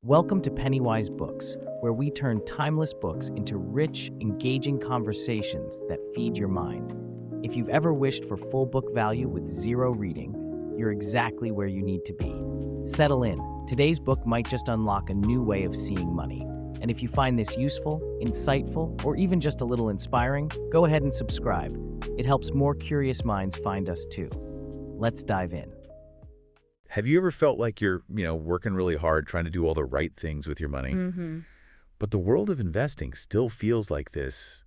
Welcome to Pennywise Books, where we turn timeless books into rich, engaging conversations that feed your mind. If you've ever wished for full book value with zero reading, you're exactly where you need to be. Settle in. Today's book might just unlock a new way of seeing money. And if you find this useful, insightful, or even just a little inspiring, go ahead and subscribe. It helps more curious minds find us too. Let's dive in. Have you ever felt like you're, working really hard trying to do all the right things with your money? But the world of investing still feels like this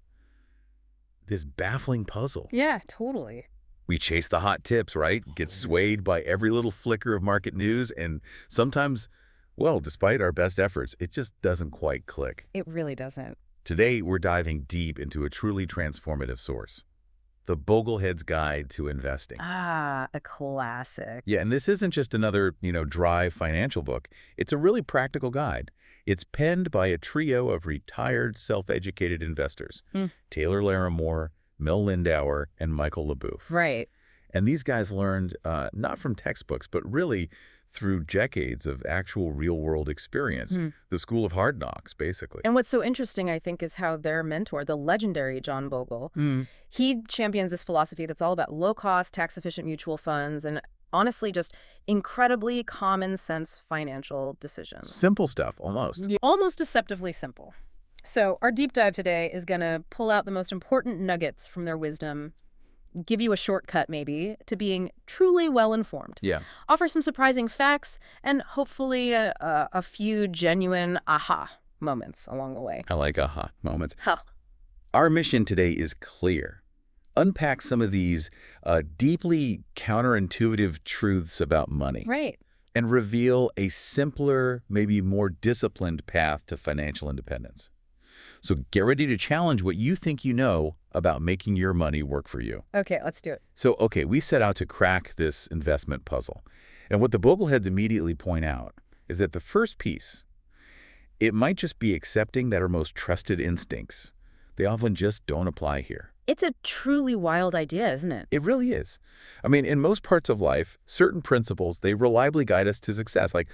baffling puzzle. Yeah, totally. We chase the hot tips, right? Get swayed by every little flicker of market news, and sometimes, well, despite our best efforts, it just doesn't quite click. It really doesn't. Today, we're diving deep into a truly transformative source. The Bogleheads Guide to Investing. Ah, a classic. Yeah, and this isn't just another, dry financial book. It's a really practical guide. It's penned by a trio of retired, self-educated investors, Taylor Larimore, Mel Lindauer, and Michael LeBouf. Right. And these guys learned not from textbooks, but really through decades of actual real-world experience, the school of hard knocks, basically. And what's so interesting, I think, is how their mentor, the legendary John Bogle, he champions this philosophy that's all about low-cost, tax-efficient mutual funds and, honestly, just incredibly common-sense financial decisions. Simple stuff, almost. Yeah. Almost deceptively simple. So our deep dive today is going to pull out the most important nuggets from their wisdom, give you a shortcut, maybe, to being truly well-informed. Yeah. Offer some surprising facts, and hopefully a few genuine aha moments along the way. I like aha moments. Huh. Our mission today is clear. Unpack some of these deeply counterintuitive truths about money. Right. And reveal a simpler, maybe more disciplined path to financial independence. So get ready to challenge what you think you know about making your money work for you. Okay, let's do it. So, we set out to crack this investment puzzle. And what the Bogleheads immediately point out is that the first piece, it might just be accepting that our most trusted instincts, they often just don't apply here. It's a truly wild idea, isn't it? It really is. I mean, in most parts of life, certain principles, they reliably guide us to success. Like,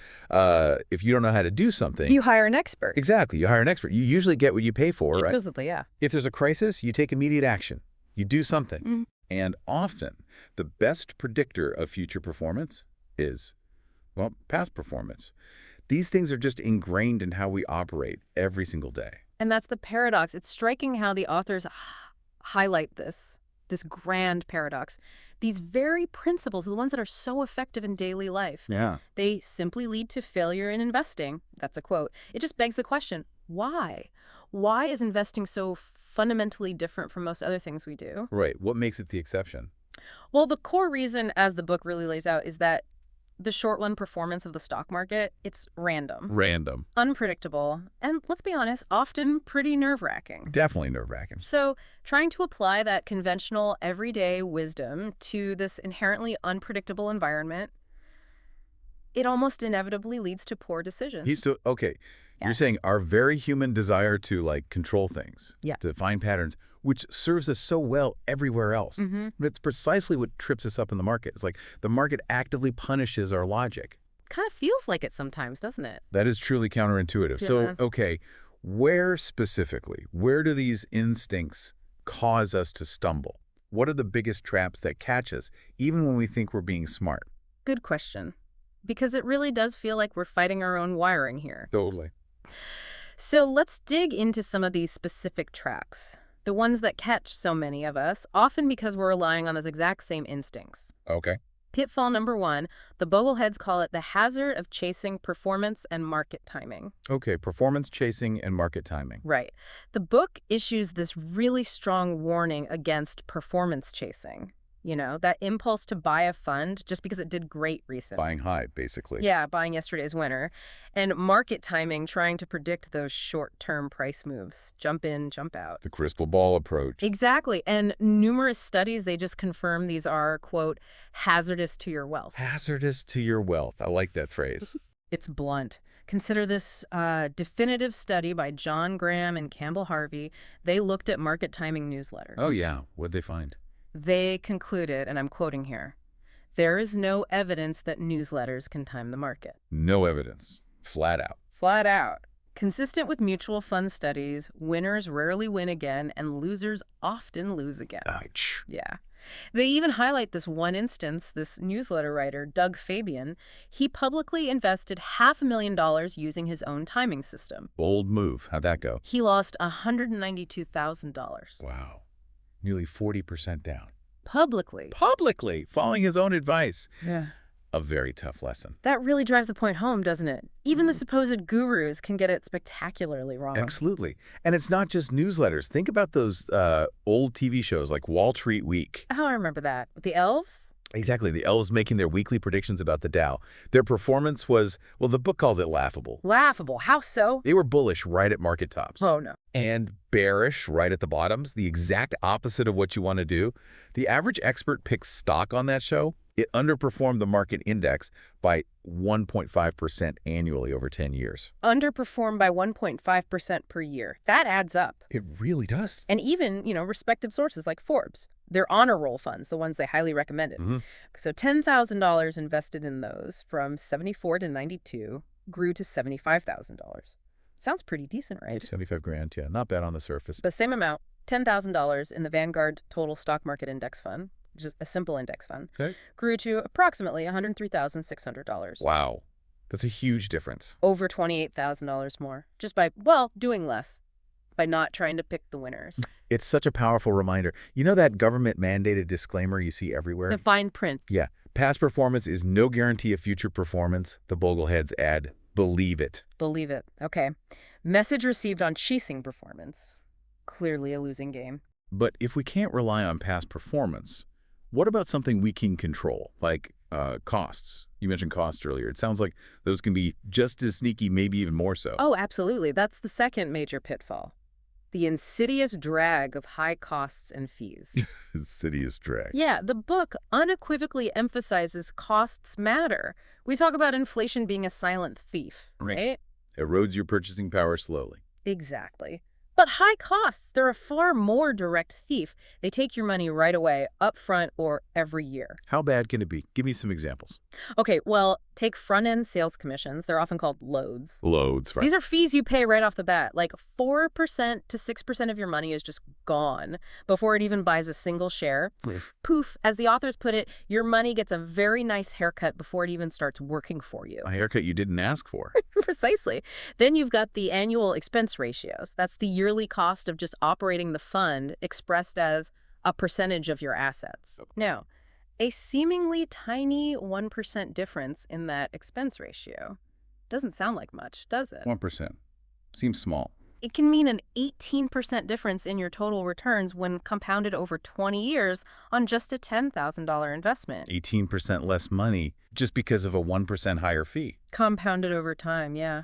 if you don't know how to do something... You hire an expert. Exactly. You hire an expert. You usually get what you pay for, right? Supposedly, yeah. If there's a crisis, you take immediate action. You do something. And often, the best predictor of future performance is, well, past performance. These things are just ingrained in how we operate every single day. And that's the paradox. It's striking how the authors highlight this grand paradox. These very principles are the ones that are so effective in daily life. Yeah. They simply lead to failure in investing. That's a quote. It just begs the question, why? Why is investing so fundamentally different from most other things we do? Right. What makes it the exception? Well, the core reason, as the book really lays out, is that the short-run performance of the stock market, it's random. Unpredictable, and let's be honest, often pretty nerve-wracking. Definitely nerve-wracking. So trying to apply that conventional, everyday wisdom to this inherently unpredictable environment, it almost inevitably leads to poor decisions. You're saying our very human desire to, control things, to find patterns, which serves us so well everywhere else. But it's precisely what trips us up in the market. It's like the market actively punishes our logic. Kind of feels like it sometimes, doesn't it? That is truly counterintuitive. Yeah. So, where specifically, where do these instincts cause us to stumble? What are the biggest traps that catch us, even when we think we're being smart? Good question. Because it really does feel like we're fighting our own wiring here. Totally. So let's dig into some of these specific tracks. The ones that catch so many of us, often because we're relying on those exact same instincts. Okay. Pitfall number 1, the Bogleheads call it the hazard of chasing performance and market timing. Okay, performance chasing and market timing. Right. The book issues this really strong warning against performance chasing. That impulse to buy a fund just because it did great recently. Buying high, basically. Yeah, buying yesterday's winner. And market timing, trying to predict those short-term price moves. Jump in, jump out. The crystal ball approach. Exactly. And numerous studies, they just confirm these are, quote, hazardous to your wealth. Hazardous to your wealth. I like that phrase. It's blunt. Consider this definitive study by John Graham and Campbell Harvey. They looked at market timing newsletters. Oh, yeah. What'd they find? They concluded, and I'm quoting here, there is no evidence that newsletters can time the market. No evidence. Flat out. Flat out. Consistent with mutual fund studies, winners rarely win again and losers often lose again. Ouch. Yeah. They even highlight this one instance, this newsletter writer, Doug Fabian. He publicly invested $500,000 using his own timing system. Bold move. How'd that go? He lost $192,000. Wow. Nearly 40% down. Publicly. Publicly, following his own advice. Yeah. A very tough lesson. That really drives the point home, doesn't it? Even the supposed gurus can get it spectacularly wrong. Absolutely. And it's not just newsletters. Think about those old TV shows like Wall Street Week. Oh, I remember that. The elves? Exactly. The elves making their weekly predictions about the Dow. Their performance was, well, the book calls it laughable. Laughable. How so? They were bullish right at market tops. Oh, no. And bearish right at the bottoms, the exact opposite of what you want to do. The average expert picks stock on that show. It underperformed the market index by 1.5% annually over 10 years. Underperformed by 1.5% per year. That adds up. It really does. And even, respected sources like Forbes. They're honor roll funds, the ones they highly recommended. So $10,000 invested in those from 74 to 92 grew to $75,000. Sounds pretty decent, right? 75 grand, yeah. Not bad on the surface. The same amount, $10,000 in the Vanguard Total Stock Market Index Fund, which is a simple index fund, grew to approximately $103,600. Wow. That's a huge difference. Over $28,000 more, just by, doing less, by not trying to pick the winners. It's such a powerful reminder. You know that government-mandated disclaimer you see everywhere? The fine print. Yeah. Past performance is no guarantee of future performance. The Bogleheads add, believe it. Believe it. Okay. Message received on chasing performance. Clearly a losing game. But if we can't rely on past performance, what about something we can control, like costs? You mentioned costs earlier. It sounds like those can be just as sneaky, maybe even more so. Oh, absolutely. That's the second major pitfall. The insidious drag of high costs and fees. Insidious drag. Yeah, the book unequivocally emphasizes costs matter. We talk about inflation being a silent thief, right? Erodes your purchasing power slowly. Exactly. But high costs, they're a far more direct thief. They take your money right away, up front, or every year. How bad can it be? Give me some examples. Okay, well, take front-end sales commissions. They're often called loads. Loads, right. These are fees you pay right off the bat. Like 4% to 6% of your money is just gone before it even buys a single share. Poof, as the authors put it, your money gets a very nice haircut before it even starts working for you. A haircut you didn't ask for. Precisely. Then you've got the annual expense ratios. That's the yearly cost of just operating the fund expressed as a percentage of your assets. Now, a seemingly tiny 1% difference in that expense ratio doesn't sound like much, does it? 1%. Seems small. It can mean an 18% difference in your total returns when compounded over 20 years on just a $10,000 investment. 18% less money just because of a 1% higher fee. Compounded over time, yeah.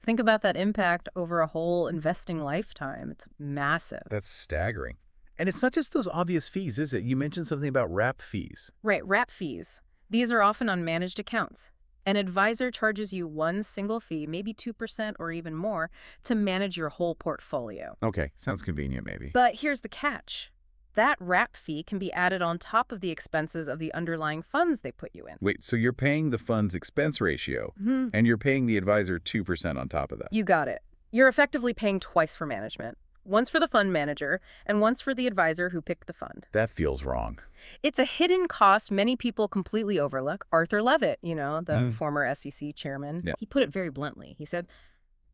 Think about that impact over a whole investing lifetime. It's massive. That's staggering. And it's not just those obvious fees, is it? You mentioned something about wrap fees. Right, wrap fees. These are often on managed accounts. An advisor charges you one single fee, maybe 2% or even more, to manage your whole portfolio. Okay, sounds convenient maybe. But here's the catch. That wrap fee can be added on top of the expenses of the underlying funds they put you in. Wait, so you're paying the fund's expense ratio, and you're paying the advisor 2% on top of that? You got it. You're effectively paying twice for management. Once for the fund manager, and once for the advisor who picked the fund. That feels wrong. It's a hidden cost many people completely overlook. Arthur Levitt, the former SEC chairman, he put it very bluntly. He said,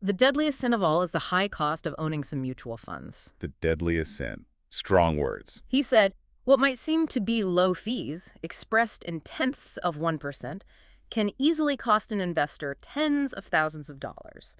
"The deadliest sin of all is the high cost of owning some mutual funds." The deadliest sin. Strong words. He said, what might seem to be low fees, expressed in tenths of 1%, can easily cost an investor tens of thousands of dollars.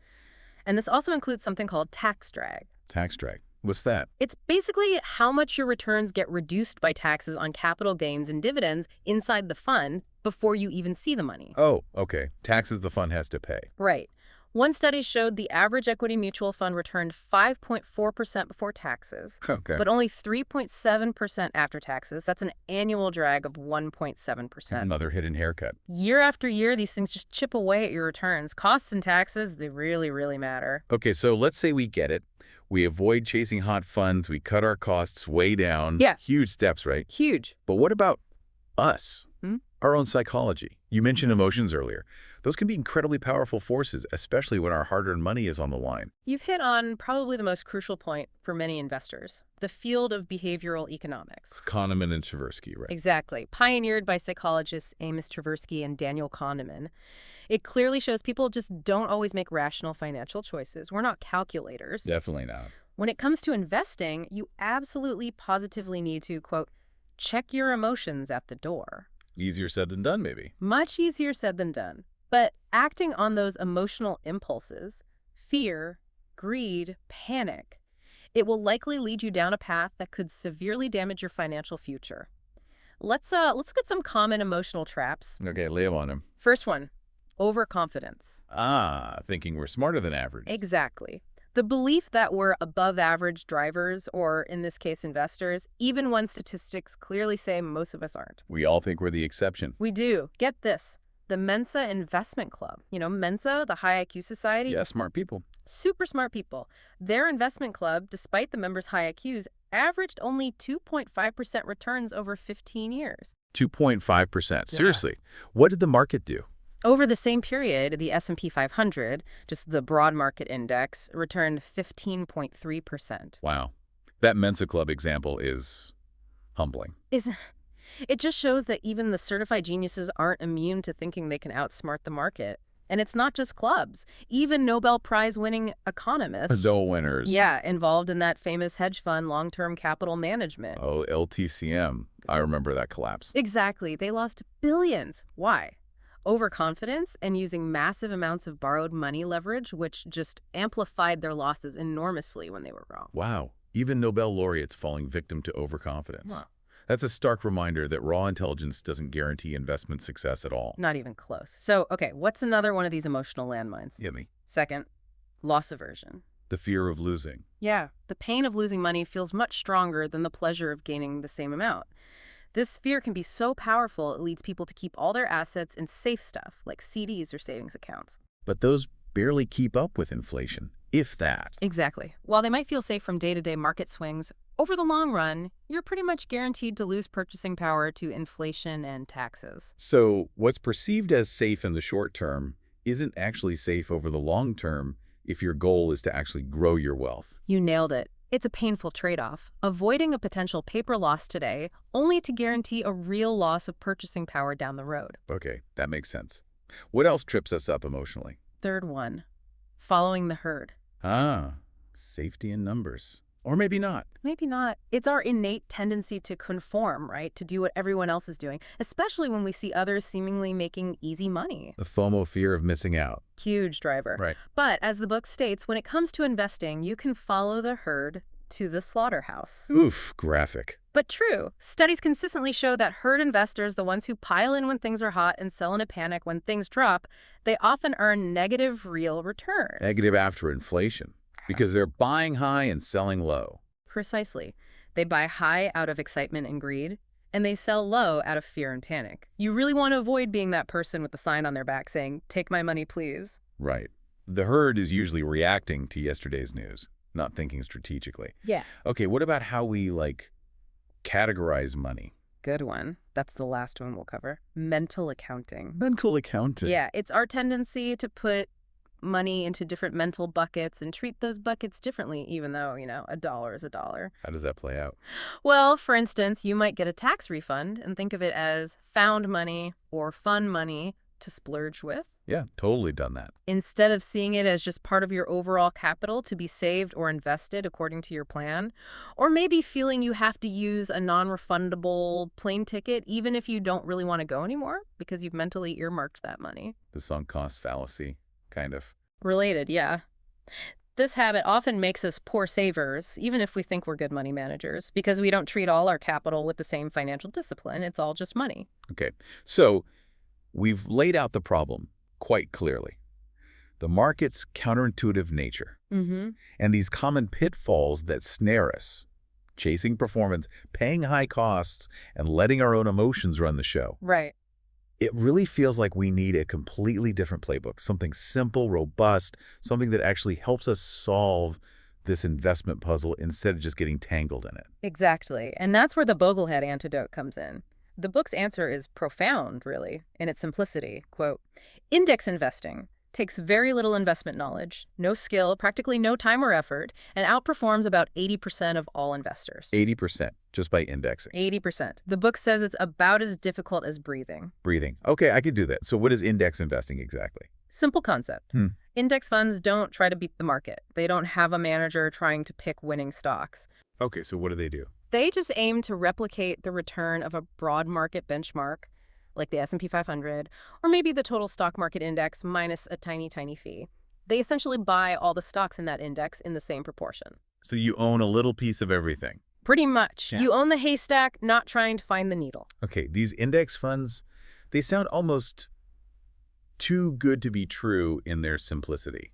And this also includes something called tax drag. Tax drag. What's that? It's basically how much your returns get reduced by taxes on capital gains and dividends inside the fund before you even see the money. Oh, okay. Taxes the fund has to pay. Right. One study showed the average equity mutual fund returned 5.4% before taxes, but only 3.7% after taxes. That's an annual drag of 1.7%. Another hidden haircut. Year after year, these things just chip away at your returns. Costs and taxes, they really, really matter. Okay, so let's say we get it. We avoid chasing hot funds. We cut our costs way down. Yeah. Huge steps, right? Huge. But what about us? Our own psychology. You mentioned emotions earlier. Those can be incredibly powerful forces, especially when our hard-earned money is on the line. You've hit on probably the most crucial point for many investors, the field of behavioral economics. Kahneman and Tversky, right? Exactly. Pioneered by psychologists Amos Tversky and Daniel Kahneman. It clearly shows people just don't always make rational financial choices. We're not calculators. Definitely not. When it comes to investing, you absolutely positively need to, quote, check your emotions at the door. Easier said than done, maybe. Much easier said than done. But acting on those emotional impulses, fear, greed, panic, it will likely lead you down a path that could severely damage your financial future. Let's get some common emotional traps. Okay, lay 'em on him. First one, overconfidence. Thinking we're smarter than average. Exactly. The belief that we're above average drivers, or in this case, investors, even when statistics clearly say most of us aren't. We all think we're the exception. We do. Get this. The Mensa Investment Club. You know, Mensa, the high IQ society. Yeah, smart people. Super smart people. Their investment club, despite the members' high IQs, averaged only 2.5% returns over 15 years. 2.5%. Seriously. What did the market do? Over the same period, the S&P 500, just the broad market index, returned 15.3%. Wow. That Mensa Club example is humbling. It just shows that even the certified geniuses aren't immune to thinking they can outsmart the market. And it's not just clubs. Even Nobel Prize-winning economists. Dole winners. Yeah, involved in that famous hedge fund long-term capital management. Oh, LTCM. I remember that collapse. Exactly. They lost billions. Why? Overconfidence and using massive amounts of borrowed money leverage, which just amplified their losses enormously when they were wrong. Wow. Even Nobel laureates falling victim to overconfidence. Wow. That's a stark reminder that raw intelligence doesn't guarantee investment success at all. Not even close. So, okay, what's another one of these emotional landmines? Yummy. Second, loss aversion. The fear of losing. Yeah, the pain of losing money feels much stronger than the pleasure of gaining the same amount. This fear can be so powerful it leads people to keep all their assets in safe stuff, like CDs or savings accounts. But those barely keep up with inflation, if that. Exactly. While they might feel safe from day-to-day market swings, over the long run, you're pretty much guaranteed to lose purchasing power to inflation and taxes. So what's perceived as safe in the short term isn't actually safe over the long term if your goal is to actually grow your wealth. You nailed it. It's a painful trade-off, avoiding a potential paper loss today only to guarantee a real loss of purchasing power down the road. Okay, that makes sense. What else trips us up emotionally? Third one, following the herd. Safety in numbers. Or maybe not. Maybe not. It's our innate tendency to conform, right? To do what everyone else is doing, especially when we see others seemingly making easy money. The FOMO, fear of missing out. Huge driver. Right. But as the book states, when it comes to investing, you can follow the herd to the slaughterhouse. Oof, graphic. But true. Studies consistently show that herd investors, the ones who pile in when things are hot and sell in a panic when things drop, they often earn negative real returns. Negative after inflation. Because they're buying high and selling low. Precisely. They buy high out of excitement and greed, and they sell low out of fear and panic. You really want to avoid being that person with the sign on their back saying, "Take my money, please." Right. The herd is usually reacting to yesterday's news, not thinking strategically. Yeah. Okay, what about how we, categorize money? Good one. That's the last one we'll cover. Mental accounting. Mental accounting. Yeah, it's our tendency to put money into different mental buckets and treat those buckets differently, even though, a dollar is a dollar. How does that play out? Well, for instance, you might get a tax refund and think of it as found money or fun money to splurge with. Yeah, totally done that. Instead of seeing it as just part of your overall capital to be saved or invested according to your plan, or maybe feeling you have to use a non-refundable plane ticket even if you don't really want to go anymore because you've mentally earmarked that money. The sunk cost fallacy. Kind of. Related, yeah. This habit often makes us poor savers, even if we think we're good money managers, because we don't treat all our capital with the same financial discipline. It's all just money. Okay, so we've laid out the problem quite clearly. The market's counterintuitive nature. And these common pitfalls that snare us. Chasing performance, paying high costs, and letting our own emotions run the show. Right. It really feels like we need a completely different playbook, something simple, robust, something that actually helps us solve this investment puzzle instead of just getting tangled in it. Exactly. And that's where the Boglehead antidote comes in. The book's answer is profound, really, in its simplicity. Quote, index investing takes very little investment knowledge, no skill, practically no time or effort, and outperforms about 80% of all investors. 80% just by indexing. 80%. The book says it's about as difficult as breathing. Breathing. Okay, I could do that. So what is index investing exactly? Simple concept. Index funds don't try to beat the market. They don't have a manager trying to pick winning stocks. Okay, so what do? They just aim to replicate the return of a broad market benchmark, like the S&P 500, or maybe the total stock market index minus a tiny, tiny fee. They essentially buy all the stocks in that index in the same proportion. So you own a little piece of everything. Pretty much. Yeah. You own the haystack, not trying to find the needle. Okay, these index funds, they sound almost too good to be true in their simplicity.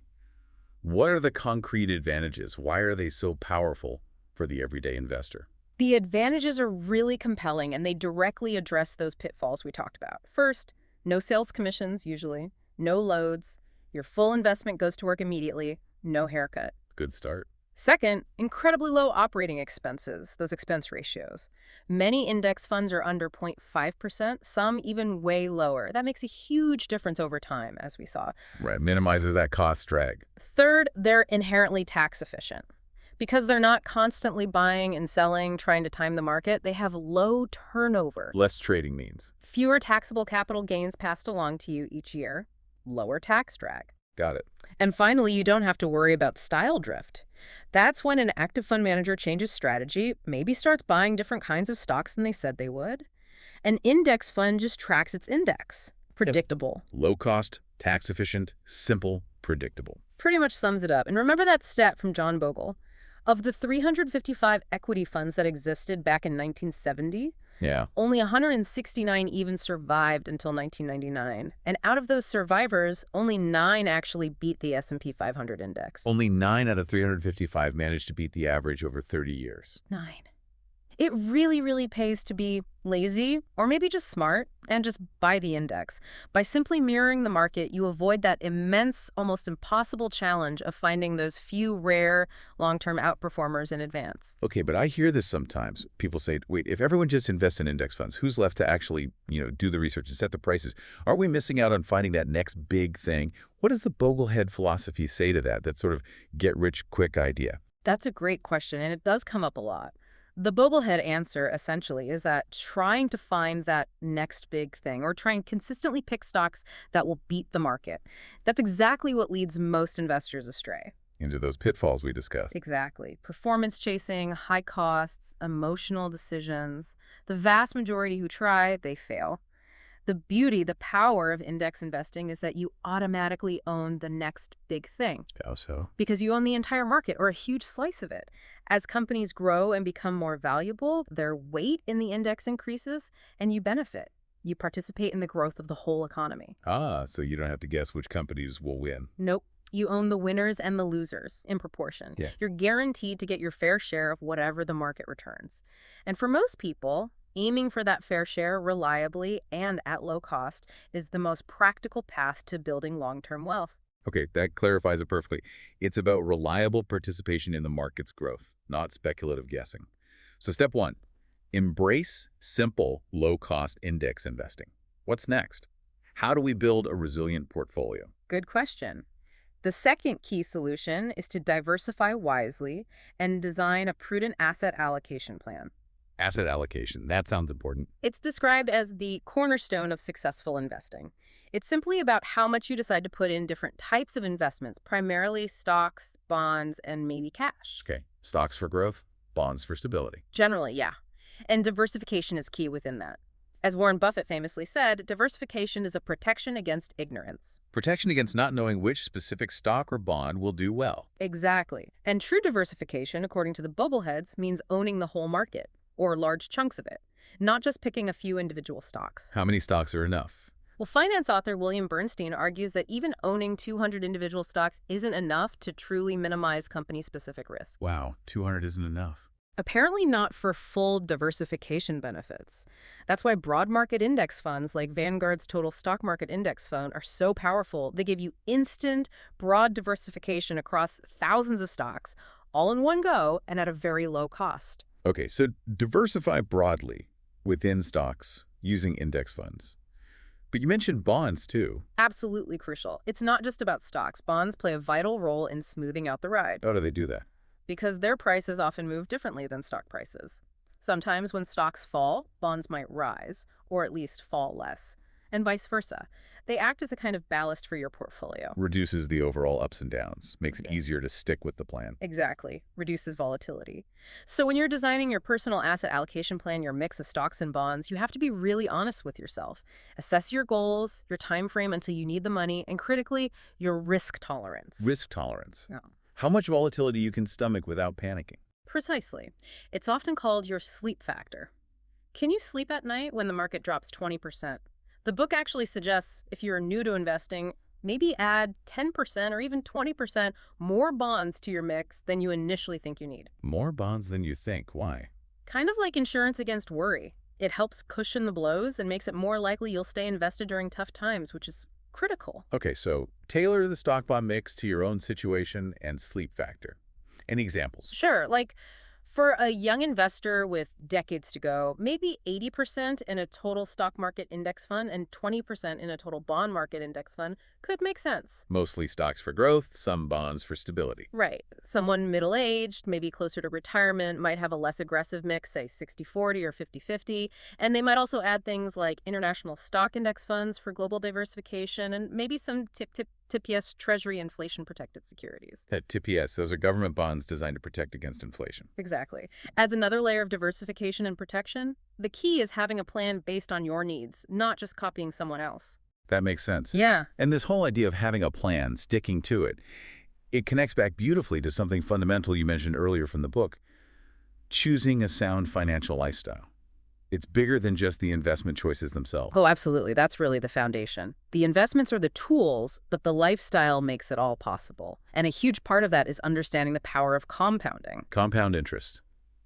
What are the concrete advantages? Why are they so powerful for the everyday investor? The advantages are really compelling, and they directly address those pitfalls we talked about. First, no sales commissions, usually. No loads. Your full investment goes to work immediately. No haircut. Good start. Second, incredibly low operating expenses, those expense ratios. Many index funds are under 0.5%, some even way lower. That makes a huge difference over time, as we saw. Right, minimizes that cost drag. Third, they're inherently tax efficient. Because they're not constantly buying and selling, trying to time the market, they have low turnover. Less trading means. Fewer taxable capital gains passed along to you each year. Lower tax drag. Got it. And finally, you don't have to worry about style drift. That's when an active fund manager changes strategy, maybe starts buying different kinds of stocks than they said they would. An index fund just tracks its index. Predictable. Low cost, tax efficient, simple, predictable. Pretty much sums it up. And remember that stat from John Bogle? Of the 355 equity funds that existed back in 1970, only 169 even survived until 1999. And out of those survivors, only 9 actually beat the S&P 500 index. Only 9 out of 355 managed to beat the average over 30 years. 9. It really, really pays to be lazy, or maybe just smart, and just buy the index. By simply mirroring the market, you avoid that immense, almost impossible challenge of finding those few rare long-term outperformers in advance. Okay, but I hear this sometimes. People say, wait, if everyone just invests in index funds, who's left to actually, do the research and set the prices? Aren't we missing out on finding that next big thing? What does the Boglehead philosophy say to that sort of get-rich-quick idea? That's a great question, and it does come up a lot. The Boglehead answer, essentially, is that trying to find that next big thing, or trying to consistently pick stocks that will beat the market, that's exactly what leads most investors astray. Into those pitfalls we discussed. Exactly. Performance chasing, high costs, emotional decisions. The vast majority who try, they fail. The beauty, the power of index investing is that you automatically own the next big thing. How so? Because you own the entire market, or a huge slice of it. As companies grow and become more valuable, their weight in the index increases, and you benefit. You participate in the growth of the whole economy. Ah, so you don't have to guess which companies will win. Nope. You own the winners and the losers in proportion. Yeah. You're guaranteed to get your fair share of whatever the market returns. And for most people, aiming for that fair share reliably and at low cost is the most practical path to building long-term wealth. Okay, that clarifies it perfectly. It's about reliable participation in the market's growth, not speculative guessing. So step 1, embrace simple, low-cost index investing. What's next? How do we build a resilient portfolio? Good question. The second key solution is to diversify wisely and design a prudent asset allocation plan. Asset allocation, that sounds important. It's described as the cornerstone of successful investing. It's simply about how much you decide to put in different types of investments, primarily stocks, bonds, and maybe cash. Okay, stocks for growth, bonds for stability. Generally, yeah. And diversification is key within that. As Warren Buffett famously said, diversification is a protection against ignorance. Protection against not knowing which specific stock or bond will do well. Exactly. And true diversification, according to the Bogleheads, means owning the whole market, or large chunks of it, not just picking a few individual stocks. How many stocks are enough? Well, finance author William Bernstein argues that even owning 200 individual stocks isn't enough to truly minimize company-specific risk. Wow, 200 isn't enough. Apparently not for full diversification benefits. That's why broad market index funds like Vanguard's Total Stock Market Index Fund are so powerful. They give you instant, broad diversification across thousands of stocks, all in one go and at a very low cost. Okay, so diversify broadly within stocks using index funds. But you mentioned bonds, too. Absolutely crucial. It's not just about stocks. Bonds play a vital role in smoothing out the ride. How do they do that? Because their prices often move differently than stock prices. Sometimes when stocks fall, bonds might rise, or at least fall less, and vice versa. They act as a kind of ballast for your portfolio. Reduces the overall ups and downs, makes it easier to stick with the plan. Exactly. Reduces volatility. So when you're designing your personal asset allocation plan, your mix of stocks and bonds, you have to be really honest with yourself. Assess your goals, your time frame until you need the money, and critically, your risk tolerance. Risk tolerance. Yeah. How much volatility you can stomach without panicking. Precisely. It's often called your sleep factor. Can you sleep at night when the market drops 20%? The book actually suggests if you're new to investing, maybe add 10% or even 20% more bonds to your mix than you initially think you need. More bonds than you think. Why? Kind of like insurance against worry. It helps cushion the blows and makes it more likely you'll stay invested during tough times, which is critical. Okay, so tailor the stock bond mix to your own situation and sleep factor. Any examples? Sure, like for a young investor with decades to go, maybe 80% in a total stock market index fund and 20% in a total bond market index fund could make sense. Mostly stocks for growth, some bonds for stability. Right. Someone middle-aged, maybe closer to retirement, might have a less aggressive mix, say 60-40 or 50-50. And they might also add things like international stock index funds for global diversification and maybe some TPS Treasury inflation-protected securities. That TPS, those are government bonds designed to protect against inflation. Exactly. Adds another layer of diversification and protection. The key is having a plan based on your needs, not just copying someone else. That makes sense. Yeah. And this whole idea of having a plan, sticking to it, it connects back beautifully to something fundamental you mentioned earlier from the book, choosing a sound financial lifestyle. It's bigger than just the investment choices themselves. Oh, absolutely. That's really the foundation. The investments are the tools, but the lifestyle makes it all possible. And a huge part of that is understanding the power of compounding. Compound interest.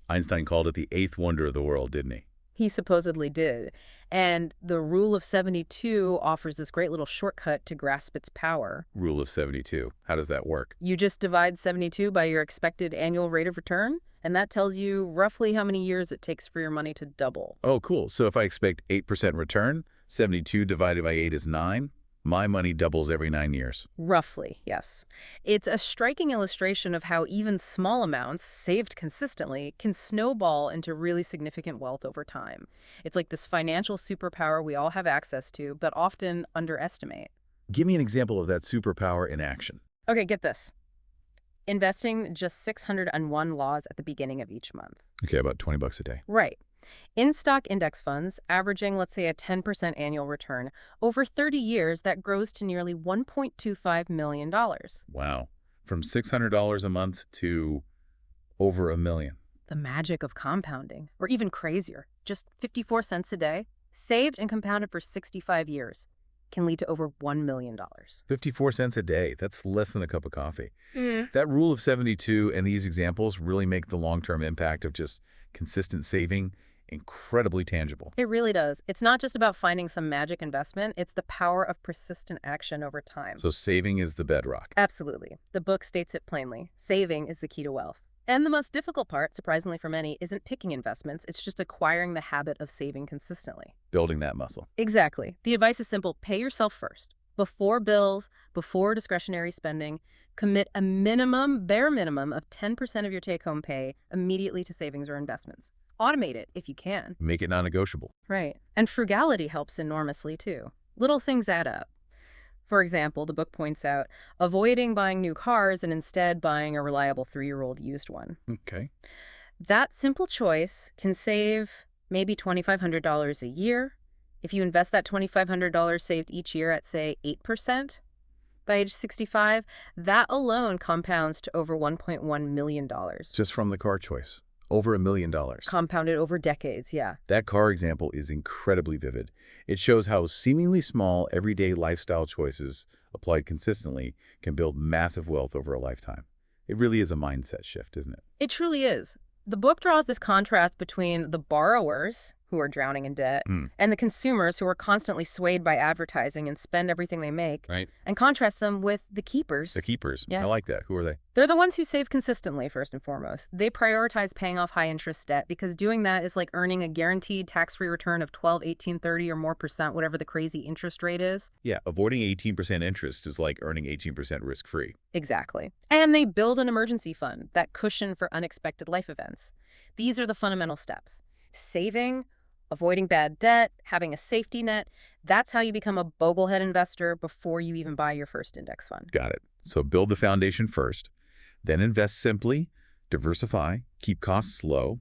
Einstein called it the eighth wonder of the world, didn't he? He supposedly did. And the Rule of 72 offers this great little shortcut to grasp its power. Rule of 72. How does that work? You just divide 72 by your expected annual rate of return, and that tells you roughly how many years it takes for your money to double. Oh, cool. So if I expect 8% return, 72 divided by 8 is 9. My money doubles every 9 years. Roughly, yes. It's a striking illustration of how even small amounts, saved consistently, can snowball into really significant wealth over time. It's like this financial superpower we all have access to, but often underestimate. Give me an example of that superpower in action. Okay, get this. Investing just 601 laws at the beginning of each month. Okay, about $20 a day. Right. In stock index funds, averaging, let's say, a 10% annual return, over 30 years, that grows to nearly $1.25 million. Wow. From $600 a month to over $1 million. The magic of compounding, or even crazier, just 54 cents a day, saved and compounded for 65 years, can lead to over $1 million. 54 cents a day. That's less than a cup of coffee. That rule of 72 and these examples really make the long-term impact of just consistent saving incredibly tangible. It really does. It's not just about finding some magic investment. It's the power of persistent action over time. So saving is the bedrock. Absolutely. The book states it plainly. Saving is the key to wealth. And the most difficult part, surprisingly for many, isn't picking investments. It's just acquiring the habit of saving consistently. Building that muscle. Exactly. The advice is simple. Pay yourself first. Before bills, before discretionary spending, commit a bare minimum of 10% of your take-home pay immediately to savings or investments. Automate it if you can. Make it non-negotiable. Right. And frugality helps enormously, too. Little things add up. For example, the book points out, avoiding buying new cars and instead buying a reliable 3-year-old used one. Okay. That simple choice can save maybe $2,500 a year. If you invest that $2,500 saved each year at, say, 8% by age 65, that alone compounds to over $1.1 million. Just from the car choice. Over $1 million. Compounded over decades, yeah. That car example is incredibly vivid. It shows how seemingly small, everyday lifestyle choices applied consistently can build massive wealth over a lifetime. It really is a mindset shift, isn't it? It truly is. The book draws this contrast between the borrowers, who are drowning in debt, and the consumers who are constantly swayed by advertising and spend everything they make, right? And contrast them with the keepers. The keepers. Yeah. I like that. Who are they? They're the ones who save consistently, first and foremost. They prioritize paying off high-interest debt because doing that is like earning a guaranteed tax-free return of 12, 18, 30 or more percent, whatever the crazy interest rate is. Yeah, avoiding 18% interest is like earning 18% risk-free. Exactly. And they build an emergency fund, that cushion for unexpected life events. These are the fundamental steps. Saving, avoiding bad debt, having a safety net. That's how you become a Boglehead investor before you even buy your first index fund. Got it. So build the foundation first, then invest simply, diversify, keep costs low,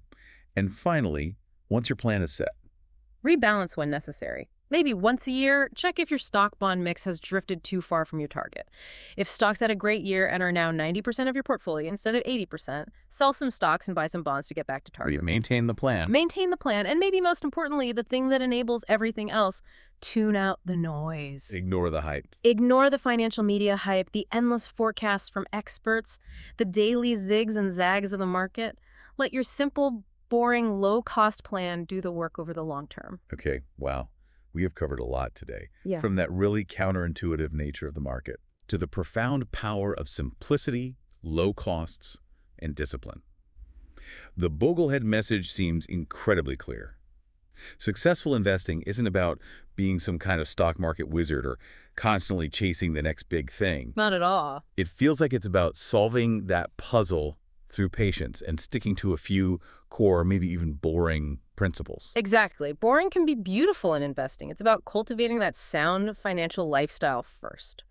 and finally, once your plan is set, rebalance when necessary. Maybe once a year, check if your stock bond mix has drifted too far from your target. If stocks had a great year and are now 90% of your portfolio instead of 80%, sell some stocks and buy some bonds to get back to target. maintain the plan. Maintain the plan, and maybe most importantly, the thing that enables everything else, tune out the noise. Ignore the hype. Ignore the financial media hype, the endless forecasts from experts, the daily zigs and zags of the market. Let your simple, boring, low-cost plan do the work over the long term. Okay, wow. We have covered a lot today, Yeah. from that really counterintuitive nature of the market to the profound power of simplicity, low costs, and discipline. The Boglehead message seems incredibly clear. Successful investing isn't about being some kind of stock market wizard or constantly chasing the next big thing. Not at all. It feels like it's about solving that puzzle through patience and sticking to a few core, maybe even boring principles. Exactly. Boring can be beautiful in investing. It's about cultivating that sound financial lifestyle first.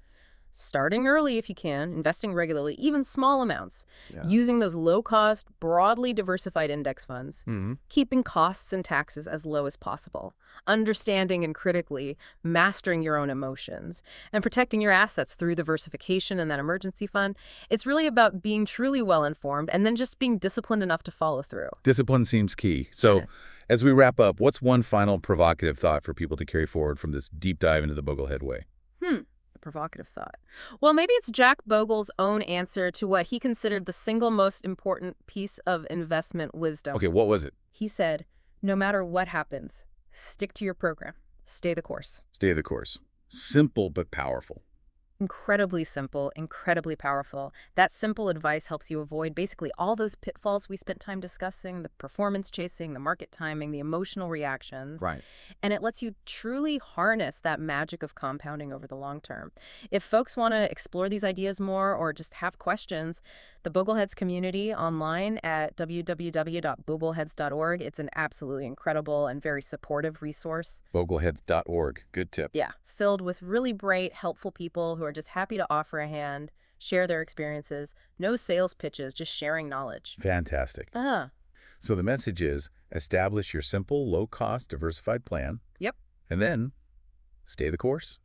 Starting early if you can, investing regularly, even small amounts, using those low-cost, broadly diversified index funds, keeping costs and taxes as low as possible, understanding and critically mastering your own emotions, and protecting your assets through diversification and that emergency fund. It's really about being truly well-informed and then just being disciplined enough to follow through. Discipline seems key. So as we wrap up, what's one final provocative thought for people to carry forward from this deep dive into the Boglehead way? Provocative thought. Well, maybe it's Jack Bogle's own answer to what he considered the single most important piece of investment wisdom. Okay, what was it? He said, no matter what happens, stick to your program. Stay the course. Stay the course. Simple but powerful. Incredibly simple, incredibly powerful. That simple advice helps you avoid basically all those pitfalls we spent time discussing, the performance chasing, the market timing, the emotional reactions. Right. And it lets you truly harness that magic of compounding over the long term. If folks want to explore these ideas more or just have questions, the Bogleheads community online at www.bogleheads.org, it's an absolutely incredible and very supportive resource. Bogleheads.org. Good tip. Yeah. Filled with really bright, helpful people who are just happy to offer a hand, share their experiences. No sales pitches, just sharing knowledge. Fantastic. So the message is establish your simple, low-cost, diversified plan. Yep. And then stay the course.